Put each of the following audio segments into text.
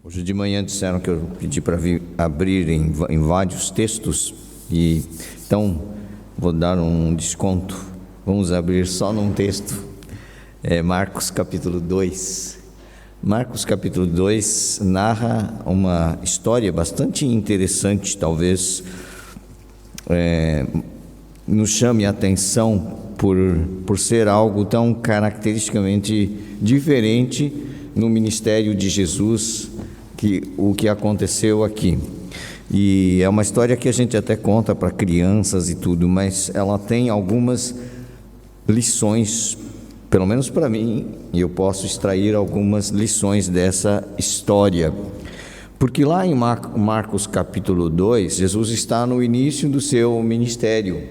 Hoje de manhã disseram que eu pedi para abrir em vários textos, e então vou dar um desconto. Vamos abrir só num texto, Marcos capítulo 2. Marcos capítulo 2 narra uma história bastante interessante, talvez nos chame a atenção por ser algo tão caracteristicamente diferente no ministério de Jesus, o que aconteceu aqui. E é uma história que a gente até conta para crianças e tudo, mas ela tem algumas lições, pelo menos para mim, e eu posso extrair algumas lições dessa história. Porque lá em Marcos capítulo 2, Jesus está no início do seu ministério.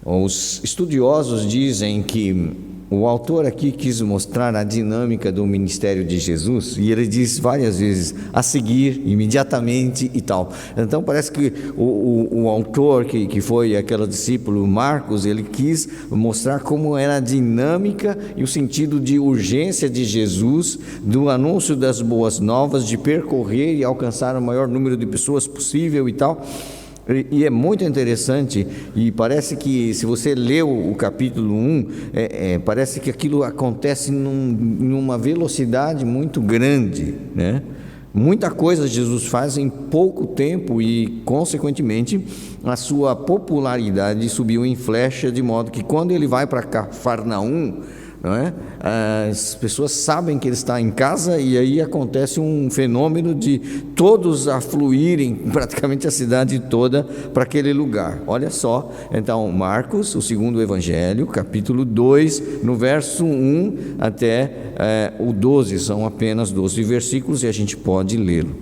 Os estudiosos dizem que o autor aqui quis mostrar a dinâmica do ministério de Jesus, e ele diz várias vezes, a seguir, imediatamente e tal. Então parece que o autor, que foi aquele discípulo Marcos, ele quis mostrar como era a dinâmica e o sentido de urgência de Jesus, do anúncio das boas novas, de percorrer e alcançar o maior número de pessoas possível e tal. E é muito interessante, e parece que se você leu o capítulo 1, parece que aquilo acontece numa velocidade muito grande, né? Muita coisa Jesus faz em pouco tempo e, consequentemente, a sua popularidade subiu em flecha, de modo que quando ele vai para Cafarnaum, não é? As pessoas sabem que ele está em casa, e aí acontece um fenômeno de todos afluírem, praticamente a cidade toda, para aquele lugar. Olha só, então Marcos, o segundo evangelho, capítulo 2, no verso 1 até o 12, são apenas 12 versículos e a gente pode lê-lo.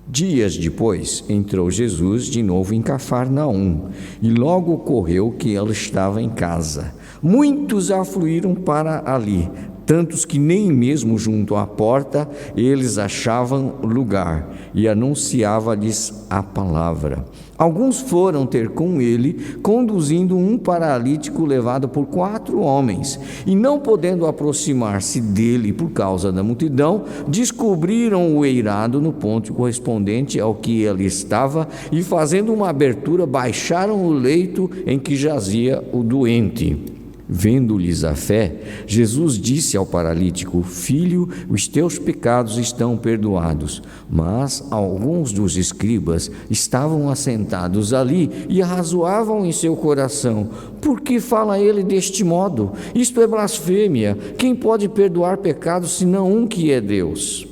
Dias depois, entrou Jesus de novo em Cafarnaum, e logo ocorreu que ele estava em casa. Muitos afluíram para ali, tantos que nem mesmo junto à porta eles achavam lugar, e anunciava-lhes a palavra. Alguns foram ter com ele, conduzindo um paralítico levado por 4 homens, e não podendo aproximar-se dele por causa da multidão, descobriram o eirado no ponto correspondente ao que ele estava, e fazendo uma abertura, baixaram o leito em que jazia o doente. Vendo-lhes a fé, Jesus disse ao paralítico: Filho, os teus pecados estão perdoados. Mas alguns dos escribas estavam assentados ali e arrazoavam em seu coração: Por que fala ele deste modo? Isto é blasfêmia. Quem pode perdoar pecados senão um que é Deus?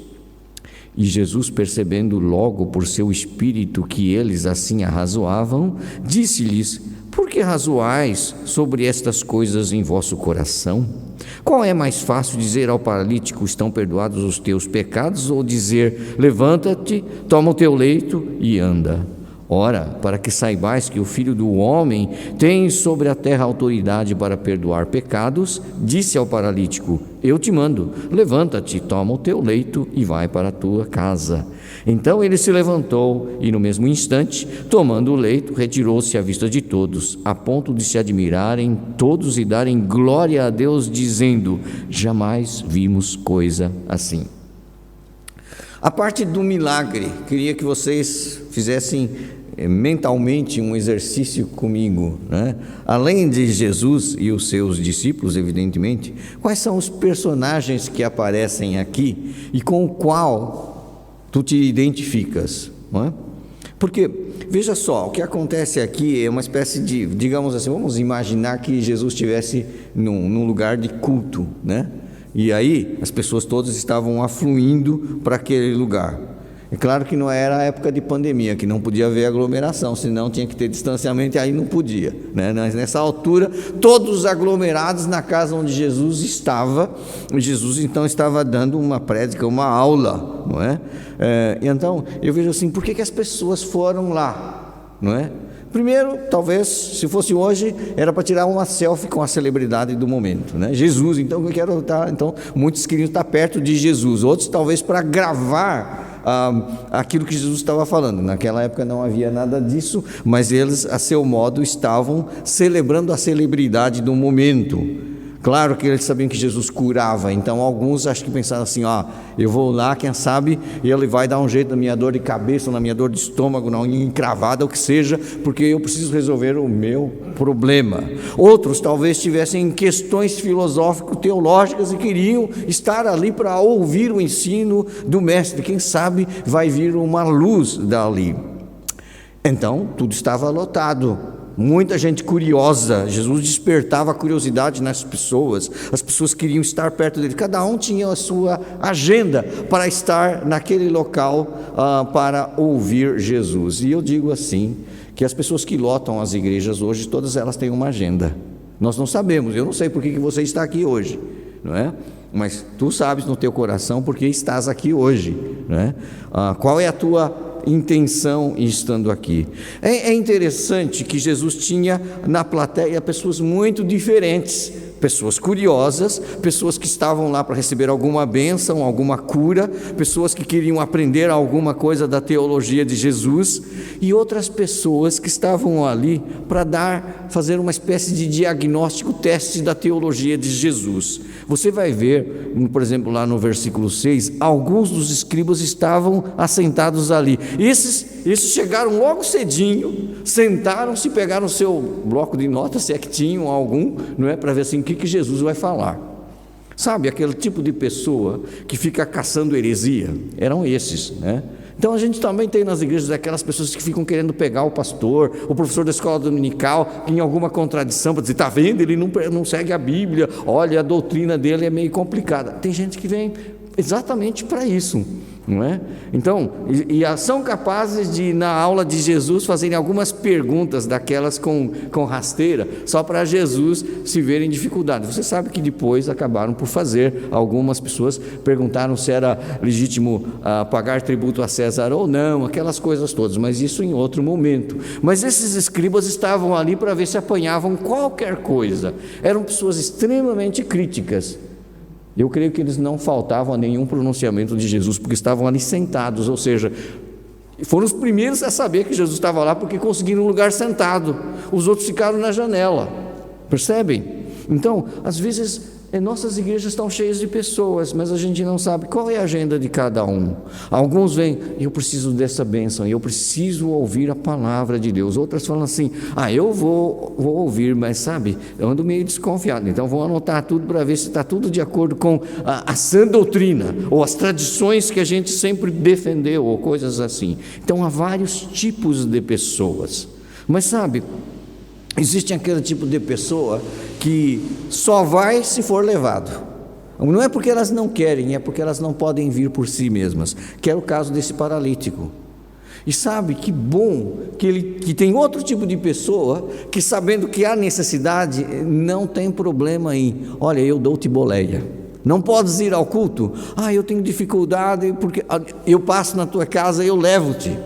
E Jesus, percebendo logo por seu espírito que eles assim arrazoavam, disse-lhes: Por que razoais sobre estas coisas em vosso coração? Qual é mais fácil, dizer ao paralítico: estão perdoados os teus pecados, ou dizer: levanta-te, toma o teu leito e anda? Ora, para que saibais que o Filho do Homem tem sobre a terra autoridade para perdoar pecados, disse ao paralítico: Eu te mando, levanta-te, toma o teu leito e vai para a tua casa. Então ele se levantou e, no mesmo instante, tomando o leito, retirou-se à vista de todos, a ponto de se admirarem todos e darem glória a Deus, dizendo: Jamais vimos coisa assim. A parte do milagre, queria que vocês fizessem mentalmente um exercício comigo, né? Além de Jesus e os seus discípulos, evidentemente, quais são os personagens que aparecem aqui e com o qual tu te identificas, não é? Porque, veja só, o que acontece aqui é uma espécie de, digamos assim, vamos imaginar que Jesus estivesse num lugar de culto, né? E aí as pessoas todas estavam afluindo para aquele lugar. É claro que não era a época de pandemia, que não podia haver aglomeração, senão tinha que ter distanciamento, e aí não podia, né? Mas nessa altura, todos aglomerados na casa onde Jesus estava. Jesus então estava dando uma prédica, uma aula, não é? Então eu vejo assim, por que as pessoas foram lá, não é? Primeiro, talvez, se fosse hoje, era para tirar uma selfie com a celebridade do momento, né? Jesus, então eu quero estar, então muitos queriam estar perto de Jesus, outros talvez para gravar aquilo que Jesus estava falando. Naquela época não havia nada disso, mas eles, a seu modo, estavam celebrando a celebridade do momento. Claro que eles sabiam que Jesus curava, então alguns acho que pensaram assim, eu vou lá, quem sabe ele vai dar um jeito na minha dor de cabeça, na minha dor de estômago, na unha encravada, o que seja, porque eu preciso resolver o meu problema. Outros talvez tivessem questões filosófico-teológicas e queriam estar ali para ouvir o ensino do mestre, quem sabe vai vir uma luz dali. Então tudo estava lotado. Muita gente curiosa, Jesus despertava a curiosidade nas pessoas, as pessoas queriam estar perto dele, cada um tinha a sua agenda para estar naquele local para ouvir Jesus. E eu digo assim, que as pessoas que lotam as igrejas hoje, todas elas têm uma agenda. Nós não sabemos, eu não sei por que você está aqui hoje, não é? Mas tu sabes no teu coração porque estás aqui hoje, não é? Qual é a tua intenção estando aqui? É interessante que Jesus tinha na plateia pessoas muito diferentes, pessoas curiosas, pessoas que estavam lá para receber alguma bênção, alguma cura, pessoas que queriam aprender alguma coisa da teologia de Jesus, e outras pessoas que estavam ali para fazer uma espécie de diagnóstico, teste da teologia de Jesus. Você vai ver, por exemplo, lá no versículo 6, alguns dos escribas estavam assentados ali. Esses chegaram logo cedinho, sentaram-se, pegaram o seu bloco de notas, se é que tinham algum, não é, para ver assim, o que Jesus vai falar. Sabe, aquele tipo de pessoa que fica caçando heresia, eram esses, né? Então a gente também tem nas igrejas aquelas pessoas que ficam querendo pegar o pastor, o professor da escola dominical, em alguma contradição, para dizer, está vendo, ele não segue a Bíblia, olha, a doutrina dele é meio complicada. Tem gente que vem exatamente para isso, não é? Então, são capazes de, na aula de Jesus, fazerem algumas perguntas daquelas com rasteira, só para Jesus se ver em dificuldade. Você sabe que depois acabaram por fazer, algumas pessoas perguntaram se era legítimo pagar tributo a César ou não, aquelas coisas todas, mas isso em outro momento. Mas esses escribas estavam ali para ver se apanhavam qualquer coisa, eram pessoas extremamente críticas. Eu creio que eles não faltavam a nenhum pronunciamento de Jesus, porque estavam ali sentados, ou seja, foram os primeiros a saber que Jesus estava lá, porque conseguiram um lugar sentado, os outros ficaram na janela, percebem? Então, às vezes, nossas igrejas estão cheias de pessoas, mas a gente não sabe qual é a agenda de cada um. Alguns vêm, eu preciso dessa bênção, eu preciso ouvir a palavra de Deus. Outras falam assim, eu vou ouvir, mas sabe, eu ando meio desconfiado, então vou anotar tudo para ver se está tudo de acordo com a sã doutrina, ou as tradições que a gente sempre defendeu, ou coisas assim. Então há vários tipos de pessoas, mas sabe, existe aquele tipo de pessoa que só vai se for levado. Não é porque elas não querem, é porque elas não podem vir por si mesmas, que é o caso desse paralítico. E sabe que bom que tem outro tipo de pessoa que, sabendo que há necessidade, não tem problema em, olha, eu dou-te boleia. Não podes ir ao culto? Eu tenho dificuldade porque eu passo na tua casa e eu levo-te.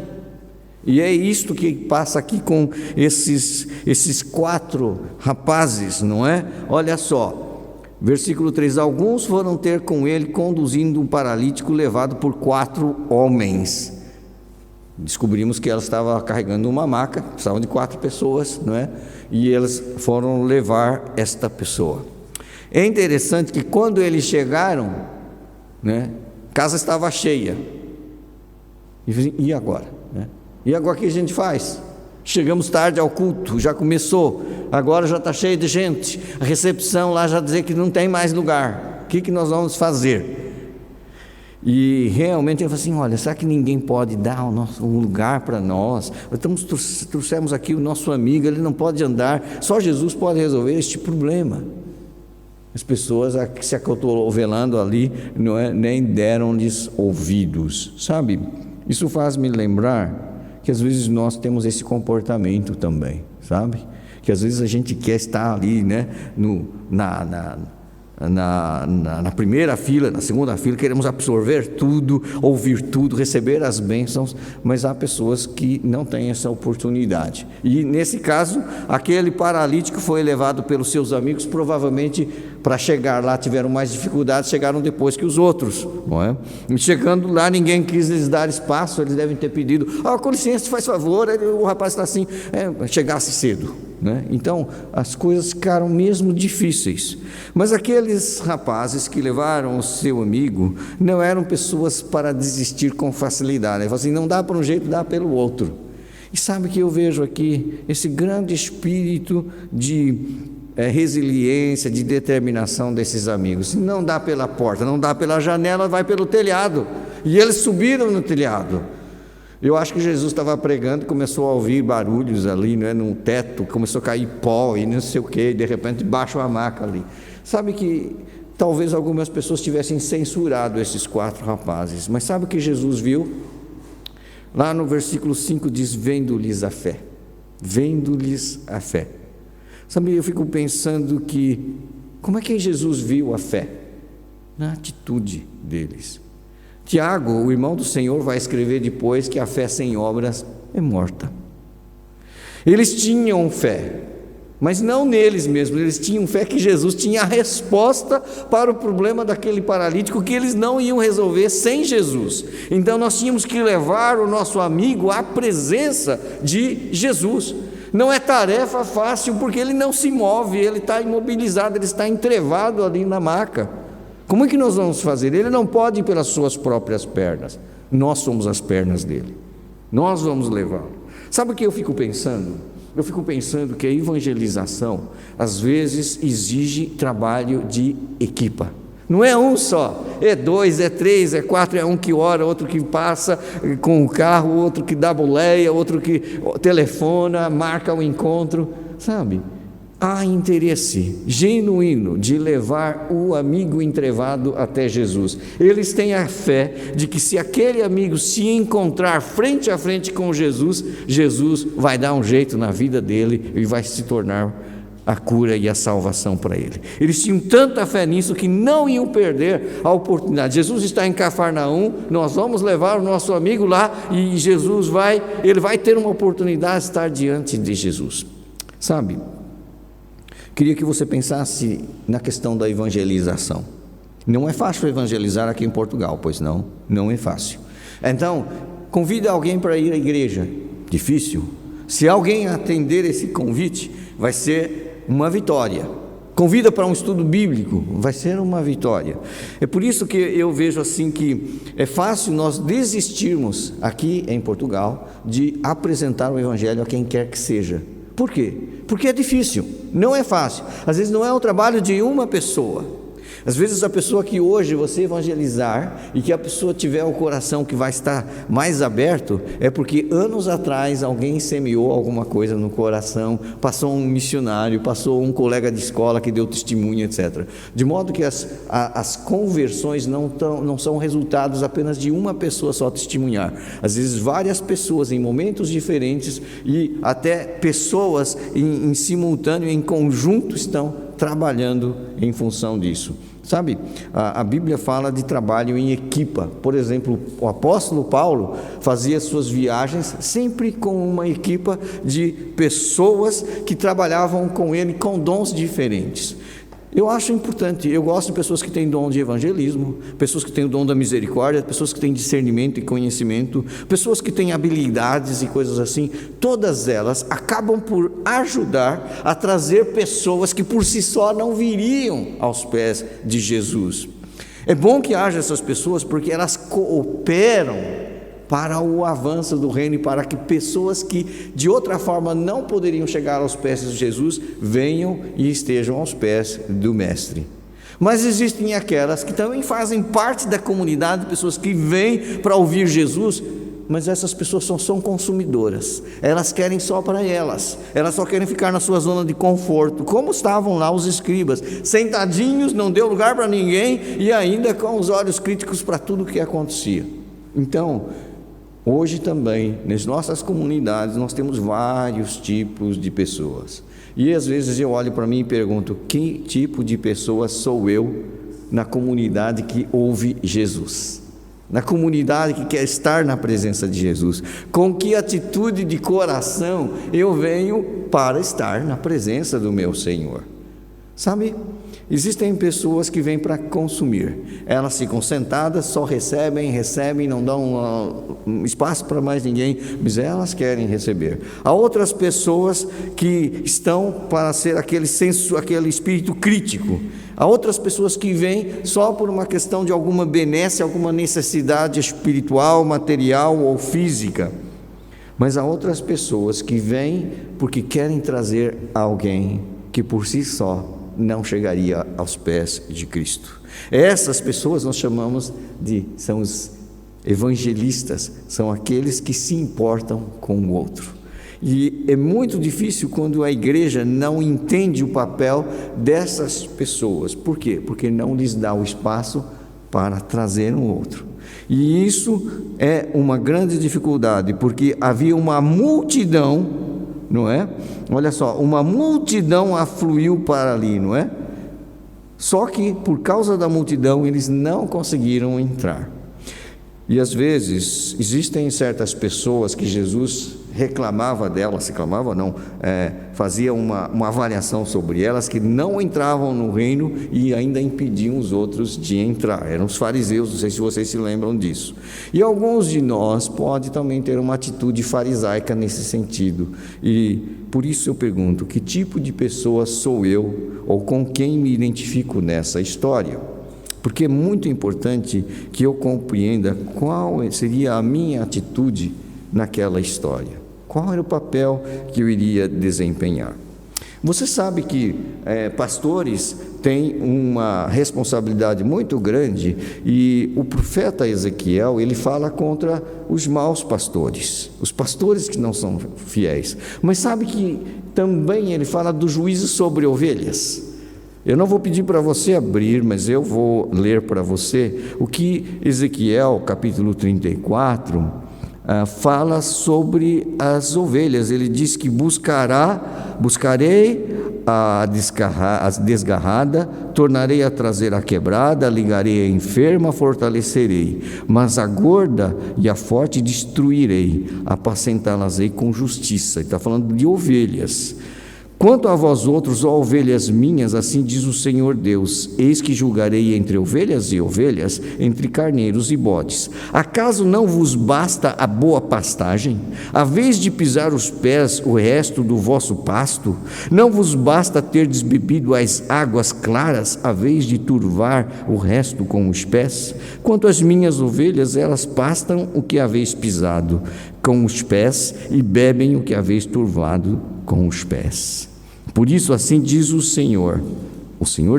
E é isto que passa aqui com esses 4 rapazes, não é? Olha só, versículo 3, alguns foram ter com ele conduzindo um paralítico levado por 4 homens. Descobrimos que ela estava carregando uma maca, precisavam de 4 pessoas, não é? E eles foram levar esta pessoa. É interessante que quando eles chegaram, né, a casa estava cheia. E agora? Né? E agora o que a gente faz? Chegamos tarde ao culto, já começou, agora já está cheio de gente, a recepção lá já dizer que não tem mais lugar, o que nós vamos fazer? E realmente ele falou assim, olha, será que ninguém pode dar um lugar para nós? Trouxemos aqui o nosso amigo, ele não pode andar, só Jesus pode resolver este problema. As pessoas que se acotovelando ali, não é, nem deram-lhes ouvidos, sabe? Isso faz me lembrar que às vezes nós temos esse comportamento também, sabe? Que às vezes a gente quer estar ali, né, na primeira fila, na segunda fila, queremos absorver tudo, ouvir tudo, receber as bênçãos, mas há pessoas que não têm essa oportunidade. E nesse caso, aquele paralítico foi levado pelos seus amigos, provavelmente para chegar lá tiveram mais dificuldade, chegaram depois que os outros, não é? E chegando lá, ninguém quis lhes dar espaço, eles devem ter pedido, com licença, faz favor, o rapaz está assim, chegasse cedo, né? Então as coisas ficaram mesmo difíceis. Mas aqueles rapazes que levaram o seu amigo não eram pessoas para desistir com facilidade. Ele falou assim: não dá para um jeito, dá pelo outro. E sabe que eu vejo aqui esse grande espírito de resiliência, de determinação desses amigos. Não dá pela porta, não dá pela janela, vai pelo telhado. E eles subiram no telhado. Eu acho que Jesus estava pregando, começou a ouvir barulhos ali, não é, no teto, começou a cair pó e não sei o que, de repente baixa a maca ali. Sabe que talvez algumas pessoas tivessem censurado esses 4 rapazes, mas sabe o que Jesus viu? Lá no versículo 5 diz: vendo-lhes a fé. Vendo-lhes a fé. Sabe, eu fico pensando que, como é que Jesus viu a fé? Na atitude deles. Tiago, o irmão do Senhor, vai escrever depois que a fé sem obras é morta. Eles tinham fé, mas não neles mesmos, eles tinham fé que Jesus tinha a resposta para o problema daquele paralítico, que eles não iam resolver sem Jesus. Então nós tínhamos que levar o nosso amigo à presença de Jesus. Não é tarefa fácil, porque ele não se move, ele está imobilizado, ele está entrevado ali na maca. Como é que nós vamos fazer? Ele não pode ir pelas suas próprias pernas. Nós somos as pernas dele. Nós vamos levá-lo. Sabe o que eu fico pensando? Eu fico pensando que a evangelização, às vezes, exige trabalho de equipa. Não é um só, é 2, é 3, é 4, é um que ora, outro que passa com o carro, outro que dá boleia, outro que telefona, marca o encontro, sabe? Há interesse genuíno de levar o amigo entrevado até Jesus. Eles têm a fé de que se aquele amigo se encontrar frente a frente com Jesus, Jesus vai dar um jeito na vida dele e vai se tornar a cura e a salvação para ele. Eles tinham tanta fé nisso que não iam perder a oportunidade. Jesus está em Cafarnaum, nós vamos levar o nosso amigo lá e ele vai ter uma oportunidade de estar diante de Jesus. Sabe? Queria que você pensasse na questão da evangelização. Não é fácil evangelizar aqui em Portugal, pois não? Não é fácil. Então, convida alguém para ir à igreja. Difícil. Se alguém atender esse convite, vai ser uma vitória. Convida para um estudo bíblico, vai ser uma vitória. É por isso que eu vejo assim que é fácil nós desistirmos aqui em Portugal de apresentar o evangelho a quem quer que seja. Por quê? Porque é difícil, não é fácil. Às vezes não é o trabalho de uma pessoa. Às vezes a pessoa que hoje você evangelizar e que a pessoa tiver o coração que vai estar mais aberto, é porque anos atrás alguém semeou alguma coisa no coração, passou um missionário, passou um colega de escola que deu testemunho, etc. De modo que as conversões não são resultados apenas de uma pessoa só testemunhar. Às vezes várias pessoas em momentos diferentes e até pessoas em simultâneo, em conjunto, estão trabalhando em função disso. Sabe, a Bíblia fala de trabalho em equipa. Por exemplo, o apóstolo Paulo fazia suas viagens sempre com uma equipa de pessoas que trabalhavam com ele com dons diferentes. Eu acho importante, eu gosto de pessoas que têm dom de evangelismo, pessoas que têm o dom da misericórdia, pessoas que têm discernimento e conhecimento, pessoas que têm habilidades e coisas assim. Todas elas acabam por ajudar a trazer pessoas que por si só não viriam aos pés de Jesus. É bom que haja essas pessoas porque elas cooperam para o avanço do reino e para que pessoas que de outra forma não poderiam chegar aos pés de Jesus venham e estejam aos pés do Mestre. Mas existem aquelas que também fazem parte da comunidade, pessoas que vêm para ouvir Jesus, mas essas pessoas são consumidoras, elas querem só para elas só querem ficar na sua zona de conforto, como estavam lá os escribas, sentadinhos, não deu lugar para ninguém e ainda com os olhos críticos para tudo o que acontecia. Então, hoje também, nas nossas comunidades, nós temos vários tipos de pessoas. E às vezes eu olho para mim e pergunto: que tipo de pessoa sou eu na comunidade que ouve Jesus? Na comunidade que quer estar na presença de Jesus? Com que atitude de coração eu venho para estar na presença do meu Senhor? Sabe, Existem pessoas que vêm para consumir. Elas ficam sentadas, só recebem, não dão espaço para mais ninguém, mas elas querem receber. Há outras pessoas que estão para ser aquele espírito crítico. Há outras pessoas que vêm só por uma questão de alguma benesse, alguma necessidade espiritual, material ou física. Mas há outras pessoas que vêm porque querem trazer alguém que por si só não chegaria aos pés de Cristo. Essas pessoas nós chamamos são os evangelistas, são aqueles que se importam com o outro. E é muito difícil quando a igreja não entende o papel dessas pessoas. Por quê? Porque não lhes dá o espaço para trazer um outro. E isso é uma grande dificuldade, porque havia uma multidão, não é? Olha só, uma multidão afluiu para ali, não é? Só que por causa da multidão eles não conseguiram entrar. E às vezes existem certas pessoas que Jesus fazia uma avaliação sobre elas, que não entravam no reino e ainda impediam os outros de entrar. Eram os fariseus, não sei se vocês se lembram disso. E alguns de nós podem também ter uma atitude farisaica nesse sentido. E por isso eu pergunto, que tipo de pessoa sou eu, ou com quem me identifico nessa história? Porque é muito importante que eu compreenda qual seria a minha atitude naquela história. Qual era o papel que eu iria desempenhar? Você sabe que pastores têm uma responsabilidade muito grande, e o profeta Ezequiel, ele fala contra os maus pastores, os pastores que não são fiéis. Mas sabe que também ele fala do juízo sobre ovelhas. Eu não vou pedir para você abrir, mas eu vou ler para você o que Ezequiel, capítulo 34, fala sobre as ovelhas. Ele diz que buscarei a desgarrada, tornarei a trazer a quebrada, ligarei a enferma, fortalecerei, mas a gorda e a forte destruirei, apacentá-las-ei com justiça. Ele está falando de ovelhas. Quanto a vós outros, ó ovelhas minhas, assim diz o Senhor Deus: eis que julgarei entre ovelhas e ovelhas, entre carneiros e bodes. Acaso não vos basta a boa pastagem, a vez de pisar os pés o resto do vosso pasto? Não vos basta terdes bebido as águas claras, a vez de turvar o resto com os pés? Quanto às minhas ovelhas, elas pastam o que haveis pisado com os pés e bebem o que haveis turvado com os pés. Por isso assim diz o Senhor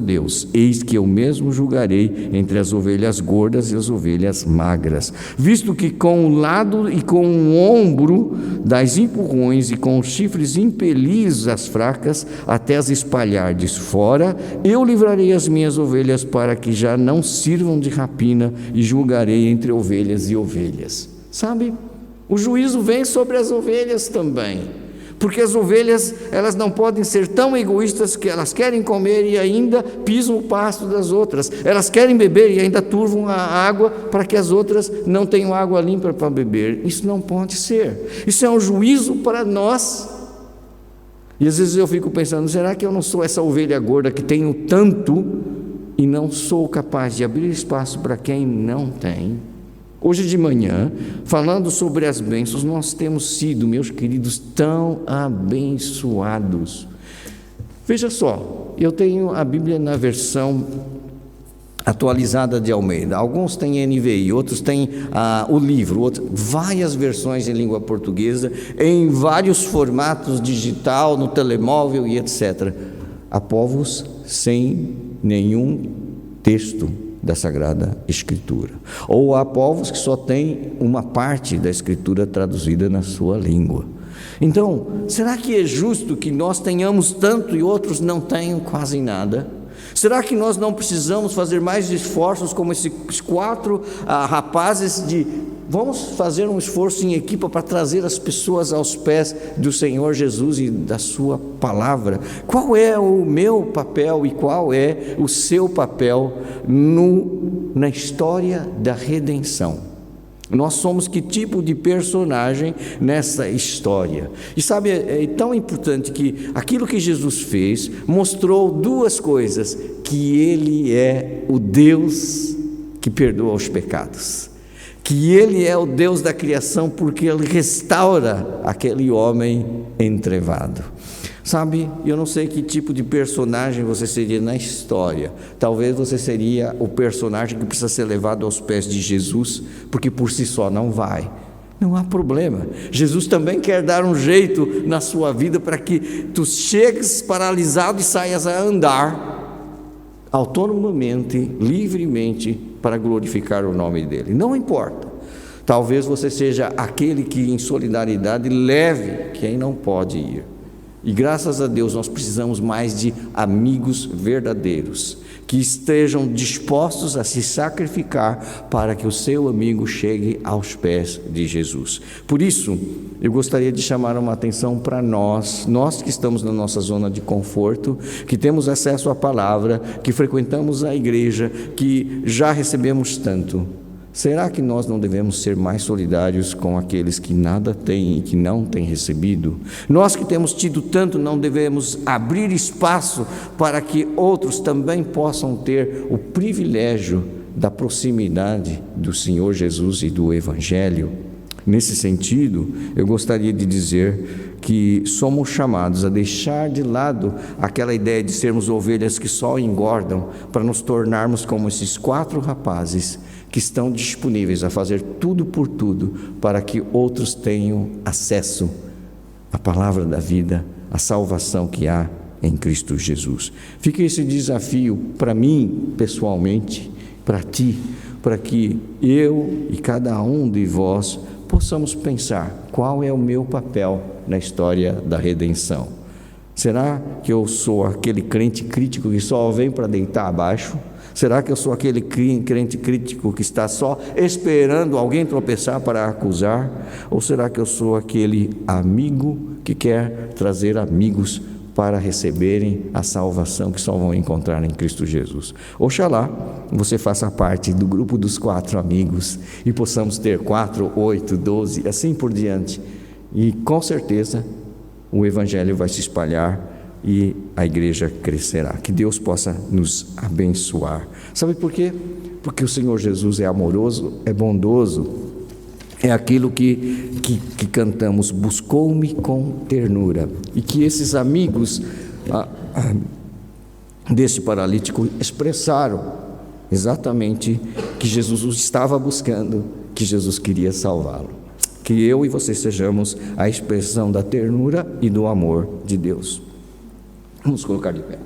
Deus: eis que eu mesmo julgarei entre as ovelhas gordas e as ovelhas magras, visto que com o lado e com o ombro dais empurrões, e com os chifres impelis as fracas, até as espalhardes fora, eu livrarei as minhas ovelhas para que já não sirvam de rapina, e julgarei entre ovelhas e ovelhas. Sabe, o juízo vem sobre as ovelhas também. Porque as ovelhas, elas não podem ser tão egoístas que elas querem comer e ainda pisam o pasto das outras. Elas querem beber e ainda turvam a água para que as outras não tenham água limpa para beber. Isso não pode ser. Isso é um juízo para nós. E às vezes eu fico pensando, será que eu não sou essa ovelha gorda que tenho tanto e não sou capaz de abrir espaço para quem não tem? Hoje de manhã, falando sobre as bênçãos, nós temos sido, meus queridos, tão abençoados. Veja só, eu tenho a Bíblia na versão atualizada de Almeida. Alguns têm NVI, outros têm o livro, várias versões em língua portuguesa, em vários formatos digital, no telemóvel e etc. Há povos sem nenhum texto da Sagrada Escritura, ou há povos que só têm uma parte da Escritura traduzida na sua língua. Então, será que é justo que nós tenhamos tanto e outros não tenham quase nada? Será que nós não precisamos fazer mais esforços como esses 4 rapazes vamos fazer um esforço em equipa para trazer as pessoas aos pés do Senhor Jesus e da sua palavra? Qual é o meu papel e qual é o seu papel na história da redenção? Nós somos que tipo de personagem nessa história? E sabe, é tão importante que aquilo que Jesus fez mostrou duas coisas: que Ele é o Deus que perdoa os pecados, que Ele é o Deus da criação, porque Ele restaura aquele homem entrevado. Sabe, eu não sei que tipo de personagem você seria na história. Talvez você seria o personagem que precisa ser levado aos pés de Jesus, porque por si só não vai. Não há problema. Jesus também quer dar um jeito na sua vida para que tu chegues paralisado e saias a andar autonomamente, livremente, para glorificar o nome dele. Não importa. Talvez você seja aquele que em solidariedade leve quem não pode ir. E graças a Deus nós precisamos mais de amigos verdadeiros, que estejam dispostos a se sacrificar para que o seu amigo chegue aos pés de Jesus. Por isso, eu gostaria de chamar uma atenção para nós que estamos na nossa zona de conforto, que temos acesso à palavra, que frequentamos a igreja, que já recebemos tanto. Será que nós não devemos ser mais solidários com aqueles que nada têm e que não têm recebido? Nós que temos tido tanto, não devemos abrir espaço para que outros também possam ter o privilégio da proximidade do Senhor Jesus e do Evangelho? Nesse sentido, eu gostaria de dizer que somos chamados a deixar de lado aquela ideia de sermos ovelhas que só engordam, para nos tornarmos como esses 4 rapazes que estão disponíveis a fazer tudo por tudo para que outros tenham acesso à palavra da vida, à salvação que há em Cristo Jesus. Fica esse desafio para mim, pessoalmente, para ti, para que eu e cada um de vós possamos pensar: qual é o meu papel na história da redenção? Será que eu sou aquele crente crítico que só vem para deitar abaixo? Será que eu sou aquele crente crítico que está só esperando alguém tropeçar para acusar? Ou será que eu sou aquele amigo que quer trazer amigos para receberem a salvação que só vão encontrar em Cristo Jesus? Oxalá você faça parte do grupo dos 4 amigos e possamos ter 4, 8, 12, assim por diante. E com certeza o Evangelho vai se espalhar e a igreja crescerá. Que Deus possa nos abençoar. Sabe por quê? Porque o Senhor Jesus é amoroso, é bondoso. É aquilo que cantamos: buscou-me com ternura. E que esses amigos desse paralítico expressaram exatamente que Jesus o estava buscando, que Jesus queria salvá-lo. Que eu e você sejamos a expressão da ternura e do amor de Deus. Vamos colocar de pé.